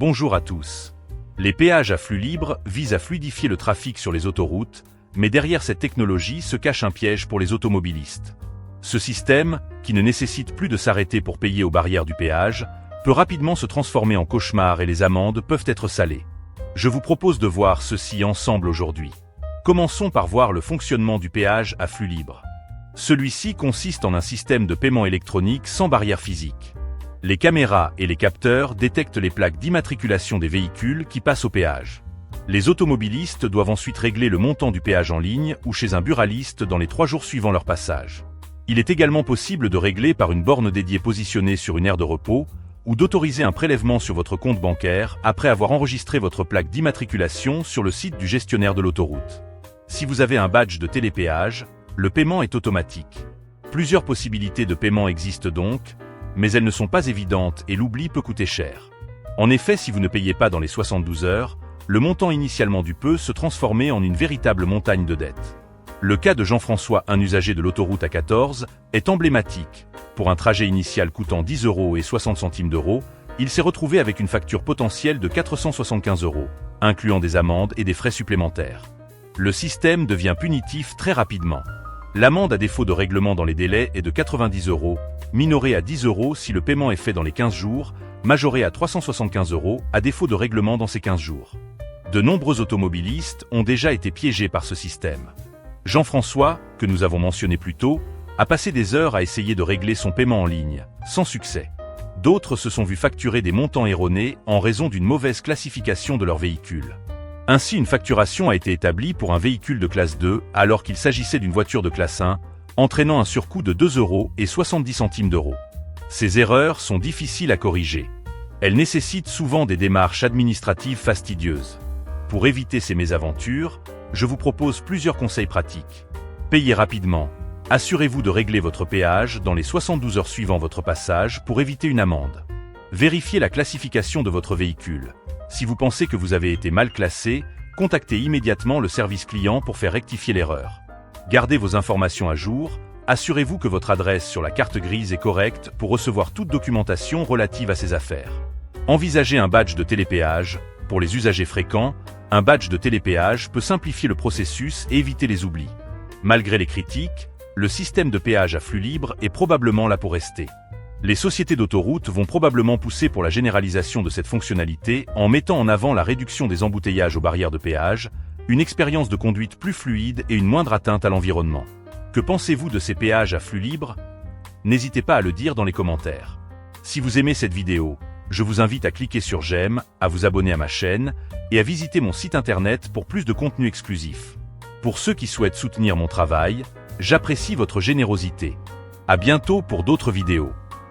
Bonjour à tous. Les péages à flux libre visent à fluidifier le trafic sur les autoroutes, mais derrière cette technologie se cache un piège pour les automobilistes. Ce système, qui ne nécessite plus de s'arrêter pour payer aux barrières du péage, peut rapidement se transformer en cauchemar et les amendes peuvent être salées. Je vous propose de voir ceci ensemble aujourd'hui. Commençons par voir le fonctionnement du péage à flux libre. Celui-ci consiste en un système de paiement électronique sans barrière physique. Les caméras et les capteurs détectent les plaques d'immatriculation des véhicules qui passent au péage. Les automobilistes doivent ensuite régler le montant du péage en ligne ou chez un buraliste dans les 3 jours suivant leur passage. Il est également possible de régler par une borne dédiée positionnée sur une aire de repos ou d'autoriser un prélèvement sur votre compte bancaire après avoir enregistré votre plaque d'immatriculation sur le site du gestionnaire de l'autoroute. Si vous avez un badge de télépéage, le paiement est automatique. Plusieurs possibilités de paiement existent donc, mais elles ne sont pas évidentes et l'oubli peut coûter cher. En effet, si vous ne payez pas dans les 72 heures, le montant initialement dû peut se transformer en une véritable montagne de dettes. Le cas de Jean-François, un usager de l'autoroute A14, est emblématique. Pour un trajet initial coûtant 10 € et 60 centimes d'euros, il s'est retrouvé avec une facture potentielle de 475 €, incluant des amendes et des frais supplémentaires. Le système devient punitif très rapidement. L'amende à défaut de règlement dans les délais est de 90 €, minorée à 10 € si le paiement est fait dans les 15 jours, majorée à 375 € à défaut de règlement dans ces 15 jours. De nombreux automobilistes ont déjà été piégés par ce système. Jean-François, que nous avons mentionné plus tôt, a passé des heures à essayer de régler son paiement en ligne, sans succès. D'autres se sont vus facturer des montants erronés en raison d'une mauvaise classification de leur véhicule. Ainsi, une facturation a été établie pour un véhicule de classe 2 alors qu'il s'agissait d'une voiture de classe 1, entraînant un surcoût de 2 € et 70 centimes d'euros. Ces erreurs sont difficiles à corriger. Elles nécessitent souvent des démarches administratives fastidieuses. Pour éviter ces mésaventures, je vous propose plusieurs conseils pratiques. Payez rapidement. Assurez-vous de régler votre péage dans les 72 heures suivant votre passage pour éviter une amende. Vérifiez la classification de votre véhicule. Si vous pensez que vous avez été mal classé, contactez immédiatement le service client pour faire rectifier l'erreur. Gardez vos informations à jour, assurez-vous que votre adresse sur la carte grise est correcte pour recevoir toute documentation relative à ces affaires. Envisagez un badge de télépéage. Pour les usagers fréquents, un badge de télépéage peut simplifier le processus et éviter les oublis. Malgré les critiques, le système de péage à flux libre est probablement là pour rester. Les sociétés d'autoroutes vont probablement pousser pour la généralisation de cette fonctionnalité en mettant en avant la réduction des embouteillages aux barrières de péage, une expérience de conduite plus fluide et une moindre atteinte à l'environnement. Que pensez-vous de ces péages à flux libre? N'hésitez pas à le dire dans les commentaires. Si vous aimez cette vidéo, je vous invite à cliquer sur j'aime, à vous abonner à ma chaîne et à visiter mon site internet pour plus de contenu exclusif. Pour ceux qui souhaitent soutenir mon travail, j'apprécie votre générosité. À bientôt pour d'autres vidéos.